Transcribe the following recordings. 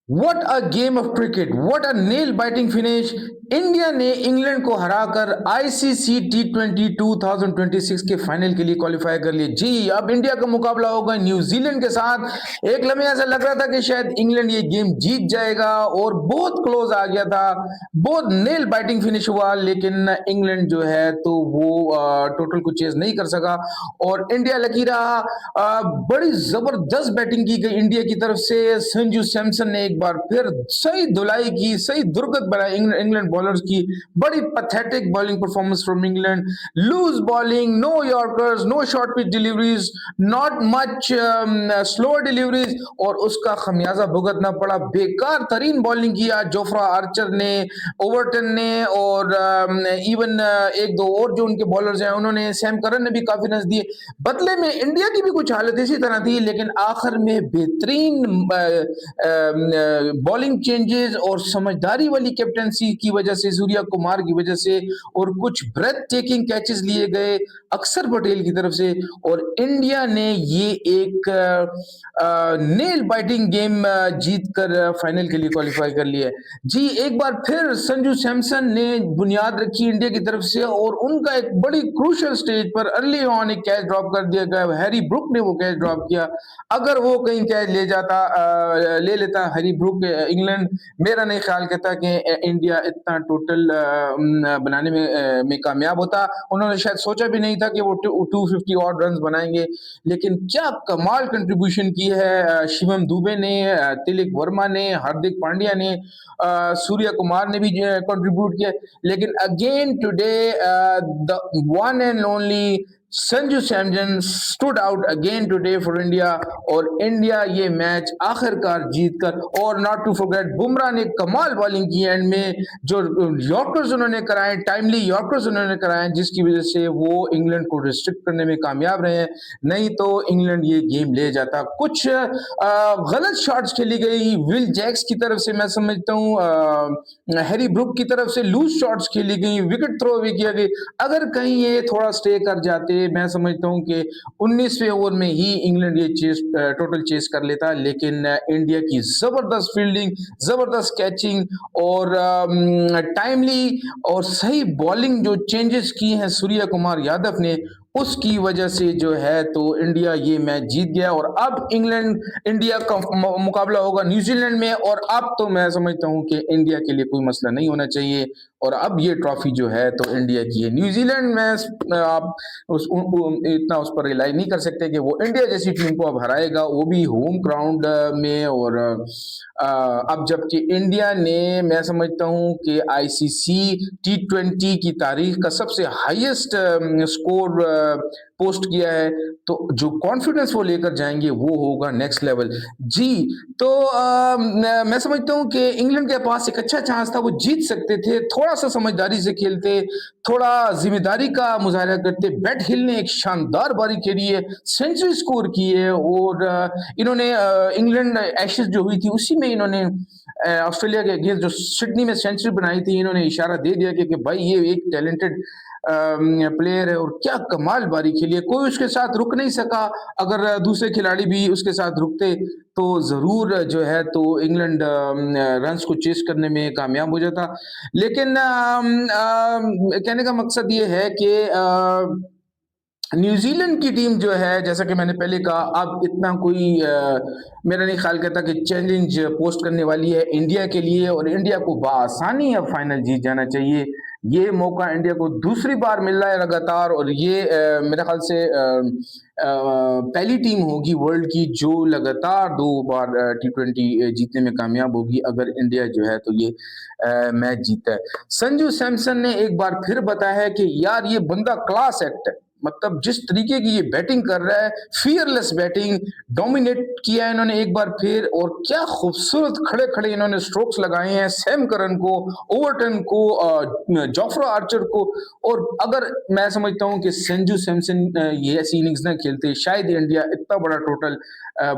What a game of cricket, what a nail biting finish. India ने England को हराकर ICC टी20 2026 के final के लिए क्वालिफाई कर लिए। जी, अब इंडिया का मुकाबला होगा न्यूजीलैंड के साथ। एक लम्हे ऐसा लग रहा था कि शायद इंग्लैंड ये गेम जीत जाएगा और बहुत क्लोज आ गया था, बहुत नेल बाइटिंग फिनिश हुआ, लेकिन इंग्लैंड जो है तो वो टोटल को चेज नहीं कर सका और इंडिया लकी रहा। बड़ी जबरदस्त बैटिंग की गई इंडिया की तरफ से। संजू सैमसन ने एक बार फिर सही धुलाई की, सही दुर्गत बनाई इंग्लैंड बॉलर्स की। बड़ी pathetic bowling performance from England. Loose bowling, no yorkers, no short pitch deliveries, not much slower deliveries, और उसका खमियाजा भुगतना पड़ा। बेकार तरीन बॉलिंग किया जोफ्रा आर्चर ने, ओवरटन ने, और इवन एक दो और जो उनके बॉलर्स हैं उन्होंने, सैम करन ने भी काफी रन दिए। बदले में इंडिया की भी कुछ हालत इसी तरह थी, लेकिन आखिर में बेहतरीन बॉलिंग चेंजेस और समझदारी वाली कैप्टनसी की वजह से, सूर्या कुमार की वजह से, और कुछ ब्रेथ टेकिंग कैचेस लिए गए अक्षर पटेल की तरफ से, और इंडिया ने ये एक नेल बाइटिंग गेम जीतकर फाइनल के लिए क्वालिफाई कर लिया। जी, एक बार फिर संजू सैमसन ने बुनियाद रखी इंडिया की तरफ से, और उनका एक बड़ी क्रूशियल स्टेज पर अर्ली ऑन एक कैच ड्रॉप कर दिया गया। हैरी ब्रुक ने वो कैच ड्रॉप किया। अगर वो कहीं कैच ले लेता हैरी ब्रुक, इंग्लैंड, मेरा नहीं ख्याल कहता कि इंडिया इतना टोटल बनाने में कामयाब होता। उन्होंने शायद सोचा भी नहीं था कि वो 250 ऑड रन बनाएंगे, लेकिन क्या कमाल कंट्रीब्यूशन की है शिवम दुबे ने, तिलक वर्मा ने, हार्दिक पांड्या ने, सूर्य कुमार ने भी कंट्रीब्यूट किया। लेकिन again today the one and only Sanju Samson stood out again today for India, और इंडिया ये मैच आखिरकार जीतकर, और नॉट टू फॉरगेट बुमराह ने कमाल बॉलिंग की एंड में, जो यॉर्कर्स उन्होंने कराए, टाइमली यॉर्कर्स उन्होंने कराए, जिसकी वजह से वो इंग्लैंड को रिस्ट्रिक्ट करने में कामयाब रहे हैं। नहीं तो इंग्लैंड ये गेम ले जाता। कुछ गलत शॉट्स खेली गई विल जैक्स की तरफ से, मैं समझता हूँ हैरी ब्रुक की तरफ से लूज शॉट्स खेली गई, विकेट थ्रो भी किया गया। अगर कहीं ये थोड़ा स्टे कर जाते, मैं समझता हूँ कि 19वें ओवर में ही इंग्लैंड ये टोटल चेस कर लेता, लेकिन इंडिया की जबरदस्त फील्डिंग, जबरदस्त कैचिंग, और टाइमली और सही बॉलिंग जो चेंजेस की हैं सूर्य कुमार यादव ने, उसकी वजह से जो है तो इंडिया ये मैच जीत गया। और अब इंडिया का मुकाबला होगा न्यूजीलैंड में, और अब तो मैं समझता हूं कि इंडिया के लिए कोई मसला नहीं होना चाहिए, और अब ये ट्रॉफी जो है तो इंडिया की है। न्यूजीलैंड में आप इतना उस पर रिलाई नहीं कर सकते कि वो इंडिया जैसी टीम को अब हराएगा, वो भी होम ग्राउंड में। और अब जबकि इंडिया ने, मैं समझता हूं कि आईसीसी टी20 की तारीख का सबसे हाईएस्ट स्कोर पोस्ट किया है, तो जो कॉन्फिडेंस वो लेकर जाएंगे वो होगा नेक्स्ट लेवल। जी, तो मैं समझता हूं कि इंग्लैंड के पास एक अच्छा चांस था, वो जीत सकते थे, थोड़ा सा समझदारी से खेलते, थोड़ा जिम्मेदारी का मुजाहरा करते। बैट हिल ने एक शानदार बारी खेली है, सेंचुरी स्कोर की है, और इन्होंने इंग्लैंड एशेज जो हुई थी उसी में इन्होंने ऑस्ट्रेलिया के अगेंस्ट जो सिडनी में सेंचुरी बनाई थी, इन्होंने इशारा दे दिया कि भाई ये एक टैलेंटेड प्लेयर है, और क्या कमाल बारी खेली है, कोई उसके साथ रुक नहीं सका। अगर दूसरे खिलाड़ी भी उसके साथ रुकते तो जरूर जो है तो इंग्लैंड रन्स को चेस करने में कामयाब हो जाता। लेकिन कहने का मकसद ये है कि न्यूजीलैंड की टीम जो है, जैसा कि मैंने पहले कहा, अब इतना कोई मेरा नहीं ख्याल कहता कि चैलेंज पोस्ट करने वाली है इंडिया के लिए, और इंडिया को बआसानी अब फाइनल जीत जाना चाहिए। ये मौका इंडिया को दूसरी बार मिल रहा है लगातार, और ये मेरे ख्याल से पहली टीम होगी वर्ल्ड की जो लगातार 2 बार टी20 जीतने में कामयाब होगी, अगर इंडिया जो है तो ये मैच जीता है। संजू सैमसन ने एक बार फिर बताया है कि यार ये बंदा क्लास एक्ट है, मतलब जिस तरीके की ये बैटिंग कर रहा है, फियरलेस बैटिंग, डोमिनेट किया है इन्होंने एक बार फिर, और क्या खूबसूरत खड़े खड़े इन्होंने स्ट्रोक्स लगाए हैं सैम करन को, ओवरटन को, जोफ्रा आर्चर को। और अगर मैं समझता हूं कि संजू सैमसन ये ऐसी इनिंग्स ना खेलते, शायद इंडिया इतना बड़ा टोटल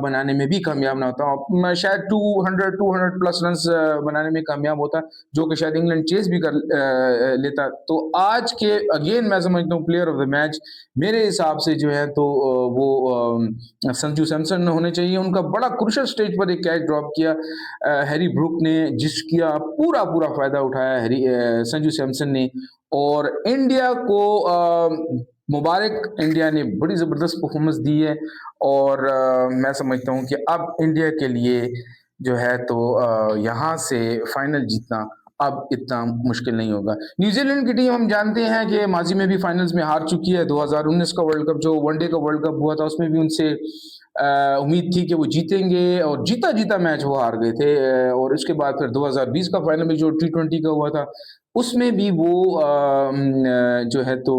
बनाने में भी कामयाब ना होता, शायद 200 प्लस रन बनाने में कामयाब होता, जो कि शायद इंग्लैंड चेस भी कर लेता। तो आज के अगेन मैं समझता हूँ प्लेयर ऑफ द मैच मेरे हिसाब से जो है तो वो संजू सैमसन होने चाहिए। उनका बड़ा क्रूशियल स्टेज पर एक कैच ड्रॉप किया हैरी ब्रूक ने, जिसका पूरा फ़ायदा उठाया संजू सैमसन ने, और इंडिया को मुबारक, इंडिया ने बड़ी ज़बरदस्त परफॉर्मेंस दी है। और मैं समझता हूँ कि अब इंडिया के लिए जो है तो यहाँ से फाइनल जीतना अब इतना मुश्किल नहीं होगा। न्यूजीलैंड की टीम हम जानते हैं कि माजी में भी फाइनल्स में हार चुकी है। 2019 का वर्ल्ड कप, जो वनडे का वर्ल्ड कप हुआ था, उसमें भी उनसे उम्मीद थी कि वो जीतेंगे, और जीता मैच वो हार गए थे। और उसके बाद फिर 2020 का फाइनल में जो T20 का हुआ था, उसमें भी वो जो है तो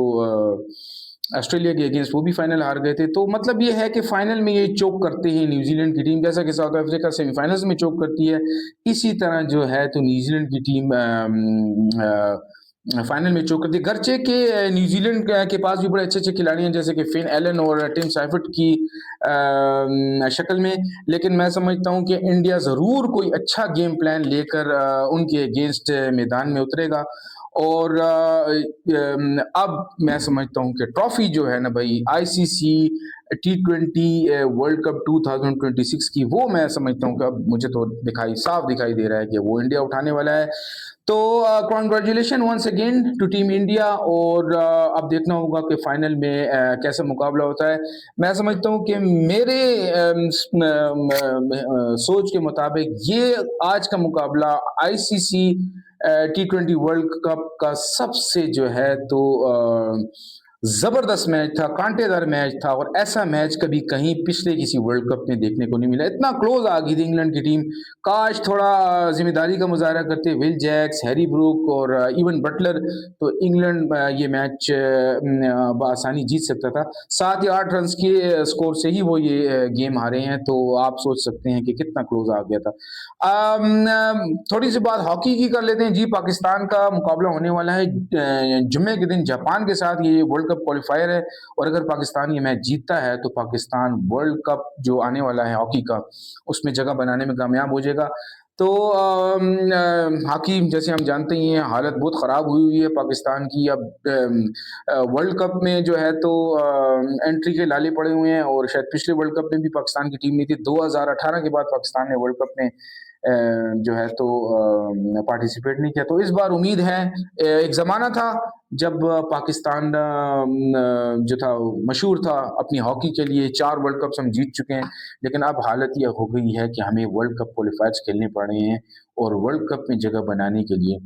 ऑस्ट्रेलिया के अगेंस्ट वो भी फाइनल हार गए थे। तो मतलब ये है कि फाइनल में ये चोक करते हैं न्यूजीलैंड की टीम, जैसा कि साउथ अफ्रीका सेमीफाइनल्स में चोक करती है, इसी तरह जो है तो न्यूजीलैंड की टीम फाइनल में चोक करती है। गरचे के न्यूजीलैंड के पास भी बड़े अच्छे खिलाड़ी हैं, जैसे कि फिन एलन और टिम साइफर्ट की शक्ल में, लेकिन मैं समझता हूं कि इंडिया ज़रूर कोई अच्छा गेम प्लान लेकर उनके अगेंस्ट मैदान में उतरेगा। और अब मैं समझता हूं कि ट्रॉफी जो है ना भाई, आईसीसी T20 वर्ल्ड कप 2026 की, वो मैं समझता हूं कि अब मुझे तो साफ दिखाई दे रहा है कि वो इंडिया उठाने वाला है। तो congratulation once again to team India. और अब देखना होगा कि फाइनल में कैसा मुकाबला होता है। मैं समझता हूं कि मेरे सोच के मुताबिक ये आज का मुकाबला आईसीसी T20 वर्ल्ड कप का सबसे जो है तो जबरदस्त मैच था, कांटेदार मैच था, और ऐसा मैच कभी कहीं पिछले किसी वर्ल्ड कप में देखने को नहीं मिला। इतना क्लोज आ गई थी इंग्लैंड की टीम। काश थोड़ा जिम्मेदारी का मुजाहरा करते विल जैक्स, हैरी ब्रूक और इवन बटलर, तो इंग्लैंड ये मैच बआसानी जीत सकता था। 7 या 8 रन के स्कोर से ही वो ये गेम हारे हैं, तो आप सोच सकते हैं कि कितना क्लोज आ गया था। थोड़ी सी बात हॉकी की कर लेते हैं जी। पाकिस्तान का मुकाबला होने वाला है जुम्मे के दिन जापान के साथ। ये वर्ल्ड कप क्वालिफायर है, और अगर पाकिस्तान ये मैच जीतता है तो पाकिस्तान वर्ल्ड कप जो आने वाला है हॉकी का, उसमें जगह बनाने में कामयाब हो जाएगा। तो हॉकी जैसे हम जानते ही हैं, हालत बहुत ख़राब हुई है पाकिस्तान की। अब वर्ल्ड कप में जो है तो एंट्री के लाले पड़े हुए हैं, और शायद पिछले वर्ल्ड कप में भी पाकिस्तान की टीम नहीं थी। 2018 के बाद पाकिस्तान ने वर्ल्ड कप में जो है तो पार्टिसिपेट नहीं किया। तो इस बार उम्मीद है। एक ज़माना था जब पाकिस्तान जो था मशहूर था अपनी हॉकी के लिए, 4 वर्ल्ड कप्स हम जीत चुके हैं, लेकिन अब हालत यह हो गई है कि हमें वर्ल्ड कप क्वालिफायर्स खेलने पड़ रहे हैं, और वर्ल्ड कप में जगह बनाने के लिए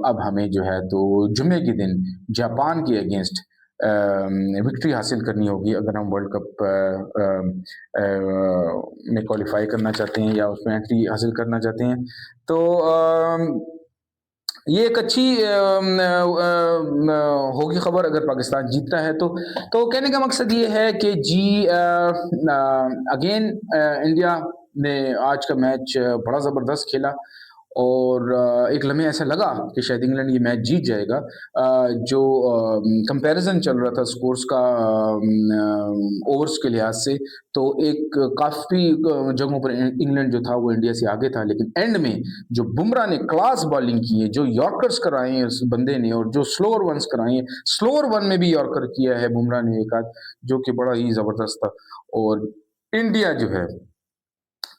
अब हमें जो है तो जुम्मे के दिन जापान के अगेंस्ट विक्ट्री हासिल करनी होगी, अगर हम वर्ल्ड कप में क्वालिफाई करना चाहते हैं या उसमें एंट्री हासिल करना चाहते हैं। तो ये एक अच्छी होगी खबर अगर पाकिस्तान जीतता है तो। कहने का मकसद ये है कि जी अगेन इंडिया ने आज का मैच बड़ा ज़बरदस्त खेला, और एक लम्हे ऐसा लगा कि शायद इंग्लैंड ये मैच जीत जाएगा। जो कंपैरिजन चल रहा था स्कोर्स का ओवर्स के लिहाज से, तो एक काफ़ी जगहों पर इंग्लैंड जो था वो इंडिया से आगे था, लेकिन एंड में जो बुमराह ने क्लास बॉलिंग की है, जो यॉर्कर्स कराए हैं उस बंदे ने, और जो स्लोअर वंस कराए हैं, स्लोअर वन में भी यॉर्कर किया है बुमराह ने एक आध, जो कि बड़ा ही ज़बरदस्त था। और इंडिया जो है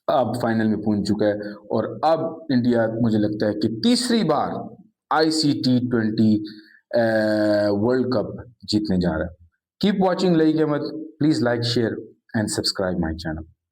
अब फाइनल में पहुंच चुका है, और अब इंडिया मुझे लगता है कि तीसरी बार आईसीसी T20 वर्ल्ड कप जीतने जा रहा है। कीप वॉचिंग लई के मत, please like share and subscribe my channel.